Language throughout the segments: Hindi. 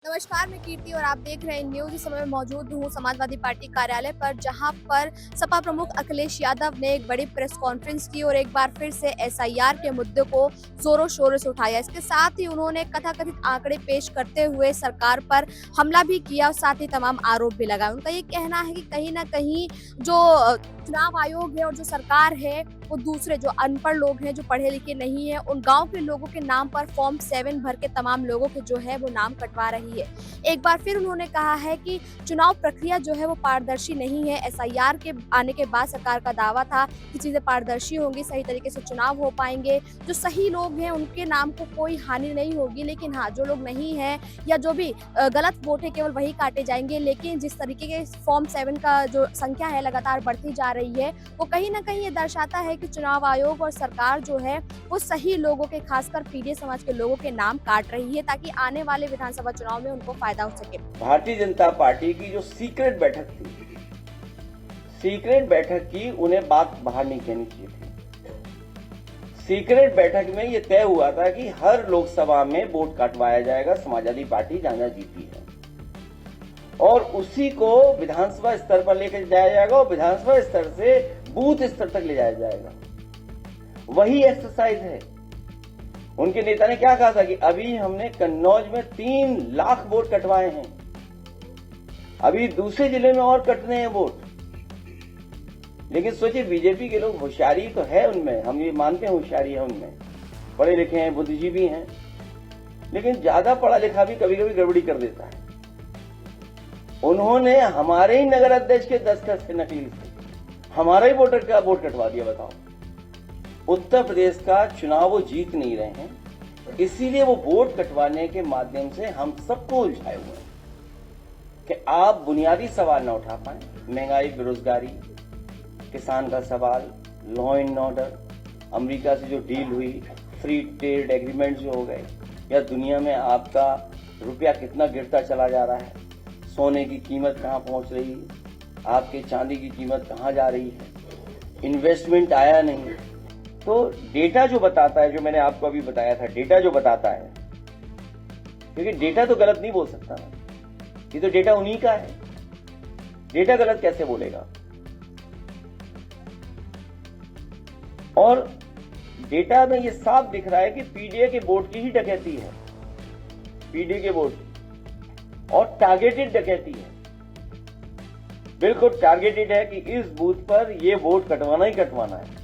नमस्कार, मैं कीर्ति और आप देख रहे हैं न्यूज़। इस समय मैं मौजूद हूँ समाजवादी पार्टी कार्यालय पर, जहाँ पर सपा प्रमुख अखिलेश यादव ने एक बड़ी प्रेस कॉन्फ्रेंस की और एक बार फिर से एसआईआर के मुद्दे को जोरों शोरों से उठाया। इसके साथ ही उन्होंने कथाकथित आंकड़े पेश करते हुए सरकार पर हमला भी किया और साथ ही तमाम आरोप भी लगाए। उनका ये कहना है कि कहीं न कहीं जो चुनाव आयोग है और जो सरकार है, वो दूसरे जो अनपढ़ लोग हैं, जो पढ़े लिखे नहीं हैं, उन गाँव के लोगों के नाम पर फॉर्म 7 भर के तमाम लोगों के जो है वो नाम कटवा रही है। एक बार फिर उन्होंने कहा है कि चुनाव प्रक्रिया जो है वो पारदर्शी नहीं है। एसआईआर के आने के बाद सरकार का दावा था कि चीजें पारदर्शी होंगी, सही तरीके से चुनाव हो पाएंगे, जो सही लोग हैं उनके नाम को कोई हानि नहीं होगी। लेकिन हाँ, जो लोग नहीं हैं या जो भी गलत वोट है, केवल वही काटे जाएंगे। लेकिन जिस तरीके के फॉर्म 7 का जो संख्या है लगातार बढ़ती जा रही है, वो कहीं ना कहीं ये दर्शाता है कि चुनाव आयोग और सरकार जो है वो सही लोगों के, खासकर पीडीए समाज के लोगों के नाम काट रही है, ताकि आने वाले विधानसभा चुनाव में उनको फायदा हो सके। भारतीय जनता पार्टी की जो सीक्रेट बैठक थी, सीक्रेट बैठक की उन्हें बात बाहर नहीं कहनी चाहिए थी। सीक्रेट बैठक में यह तय हुआ था कि हर लोकसभा में वोट काटवाया जाएगा, समाजवादी पार्टी जहां जीती है, और उसी को विधानसभा स्तर पर लेकर जाया जाएगा और विधानसभा स्तर से बूथ स्तर तक ले जाया जाएगा। वही एक्सरसाइज है। उनके नेता ने क्या कहा था कि अभी हमने कन्नौज में 3 लाख वोट कटवाए हैं, अभी दूसरे जिले में और कटने हैं वोट। लेकिन सोचिए, बीजेपी के लोग, होशियारी तो है उनमें, हम ये मानते हैं होशियारी है उनमें, पढ़े लिखे हैं, बुद्धिजीवी हैं, लेकिन ज्यादा पढ़ा लिखा भी कभी कभी गड़बड़ी कर देता है। उन्होंने हमारे ही नगर अध्यक्ष के दस्तखत से, नकली से, हमारा ही वोटर का वोट कटवा दिया। बताओ, उत्तर प्रदेश का चुनाव वो जीत नहीं रहे हैं, इसीलिए वो वोट कटवाने के माध्यम से हम सबको उलझाए हुए हैं कि आप बुनियादी सवाल न उठा पाए। महंगाई, बेरोजगारी, किसान का सवाल, लॉ एंड ऑर्डर, अमेरिका से जो डील हुई, फ्री ट्रेड एग्रीमेंट जो हो गए, या दुनिया में आपका रुपया कितना गिरता चला जा रहा है, सोने की कीमत कहां पहुंच रही है, आपके चांदी की कीमत कहां जा रही है, इन्वेस्टमेंट आया नहीं। तो डेटा जो बताता है, जो मैंने आपको अभी बताया था, डेटा जो बताता है, क्योंकि डेटा तो गलत नहीं बोल सकता ना, ये तो डेटा उन्हीं का है, डेटा गलत कैसे बोलेगा। और डेटा में ये साफ दिख रहा है कि पीडीए के वोट की ही डकैती है, पीडीए के वोट, और टारगेटेड डकैती है, बिल्कुल टारगेटेड है कि इस बूथ पर ये वोट कटवाना ही कटवाना है।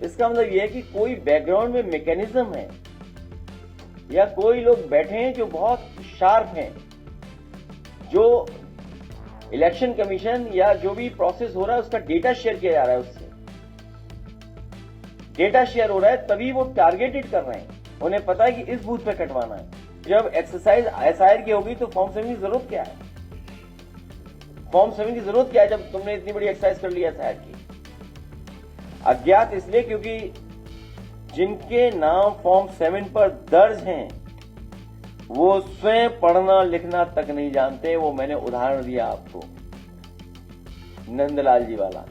इसका मतलब यह है कि कोई बैकग्राउंड में मैकेनिज्म है, या कोई लोग बैठे हैं जो बहुत शार्प हैं, जो इलेक्शन कमीशन या जो भी प्रोसेस हो रहा है उसका डेटा शेयर किया जा रहा है, उससे डेटा शेयर हो रहा है, तभी वो टारगेटेड कर रहे हैं। उन्हें पता है कि इस बूथ पे कटवाना है। जब एक्सरसाइज एसआईआर की होगी तो फॉर्म 7 की जरूरत क्या है? फॉर्म 7 की जरूरत क्या है जब तुमने इतनी बड़ी एक्सरसाइज कर ली एसआईआर की? अज्ञात इसलिए क्योंकि जिनके नाम फॉर्म 7 पर दर्ज हैं वो स्वयं पढ़ना लिखना तक नहीं जानते। वो मैंने उदाहरण दिया आपको, नंदलाल जी वाला,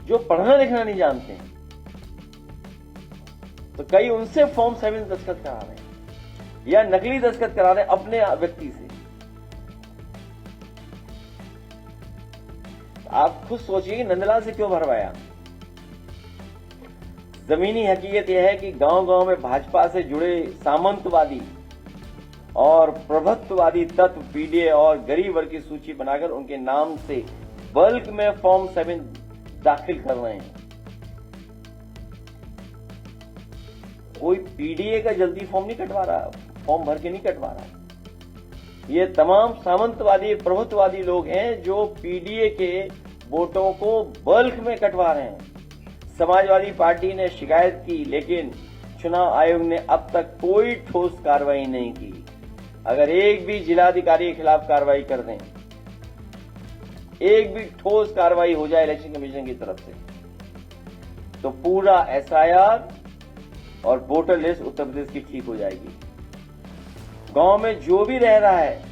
जो पढ़ना लिखना नहीं जानते हैं, तो कई उनसे फॉर्म 7 दस्तखत करा रहे हैं या नकली दस्तखत करा रहे हैं अपने व्यक्ति से। आप खुद सोचिए कि नंदलाल से क्यों भरवाया। जमीनी हकीकत यह है कि गांव-गांव में भाजपा से जुड़े सामंतवादी और प्रभुत्ववादी तत्व पीडीए और गरीब वर्ग की सूची बनाकर उनके नाम से बल्क में फॉर्म 7 दाखिल कर रहे हैं। कोई पीडीए का जल्दी फॉर्म नहीं कटवा रहा, फॉर्म भर के नहीं कटवा रहा। ये तमाम सामंतवादी प्रभुत्ववादी लोग हैं जो पीडीए के वोटों को बल्क में कटवा रहे हैं। समाजवादी पार्टी ने शिकायत की, लेकिन चुनाव आयोग ने अब तक कोई ठोस कार्रवाई नहीं की। अगर एक भी जिलाधिकारी के खिलाफ कार्रवाई कर दें, एक भी ठोस कार्रवाई हो जाए इलेक्शन कमीशन की तरफ से, तो पूरा एसआईआर और वोटर लिस्ट उत्तर प्रदेश की ठीक हो जाएगी। गांव में जो भी रह रहा है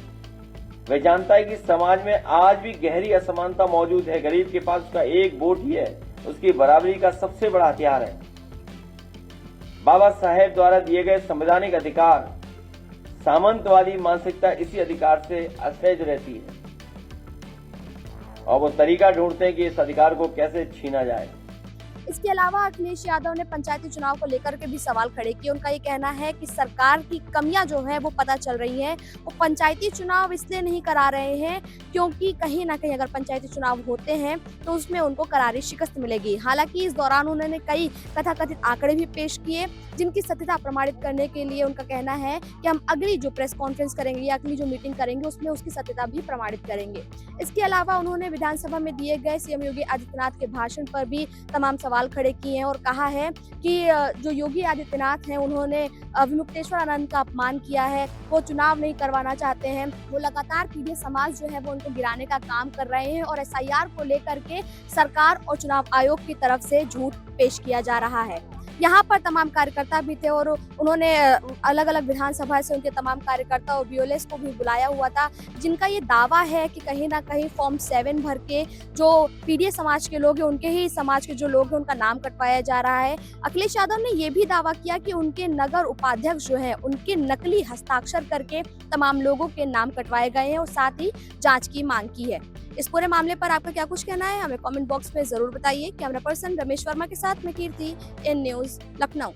वह जानता है कि समाज में आज भी गहरी असमानता मौजूद है। गरीब के पास उसका एक वोट ही है, उसकी बराबरी का सबसे बड़ा हथियार है। बाबा साहेब द्वारा दिए गए संवैधानिक अधिकार सामंतवादी मानसिकता इसी अधिकार से असहज रहती है और वो तरीका ढूंढते हैं कि इस अधिकार को कैसे छीना जाए। इसके अलावा अखिलेश यादव ने पंचायती चुनाव को लेकर के भी सवाल खड़े किए। उनका ये कहना है कि सरकार की कमियां जो है वो पता चल रही हैं। वो पंचायती चुनाव इसलिए नहीं करा रहे हैं क्योंकि कहीं ना कहीं अगर पंचायती चुनाव होते हैं तो उसमें उनको करारी शिकस्त मिलेगी। हालांकि इस दौरान उन्होंने कई कथाकथित आंकड़े भी पेश किए जिनकी सत्यता प्रमाणित करने के लिए उनका कहना है कि हम अगली जो प्रेस कॉन्फ्रेंस करेंगे या अगली जो मीटिंग करेंगे उसमें उसकी सत्यता भी प्रमाणित करेंगे। इसके अलावा उन्होंने विधानसभा में दिए गए सीएम योगी आदित्यनाथ के भाषण पर भी तमाम सवाल खड़े किए हैं और कहा है कि जो योगी आदित्यनाथ हैं उन्होंने विमुक्तेश्वर आनंद का अपमान किया है, वो चुनाव नहीं करवाना चाहते हैं, वो लगातार पीढ़ी समाज जो है वो उनको गिराने का काम कर रहे हैं और एसआईआर को लेकर के सरकार और चुनाव आयोग की तरफ से झूठ पेश किया जा रहा है। यहाँ पर तमाम कार्यकर्ता भी थे और उन्होंने अलग अलग विधानसभा से उनके तमाम कार्यकर्ता और बीओएलएस को भी बुलाया हुआ था, जिनका ये दावा है कि कहीं ना कहीं फॉर्म 7 भर के जो पीडीए समाज के लोग हैं उनके ही समाज के जो लोग हैं उनका नाम कटवाया जा रहा है। अखिलेश यादव ने ये भी दावा किया कि उनके नगर उपाध्यक्ष जो है उनके नकली हस्ताक्षर करके तमाम लोगों के नाम कटवाए गए हैं और साथ ही जाँच की मांग की है। इस पूरे मामले पर आपका क्या कुछ कहना है हमें कमेंट बॉक्स में जरूर बताइए। कैमरा पर्सन रमेश वर्मा के साथ मैं कीर्ति, एन न्यूज़ लखनऊ।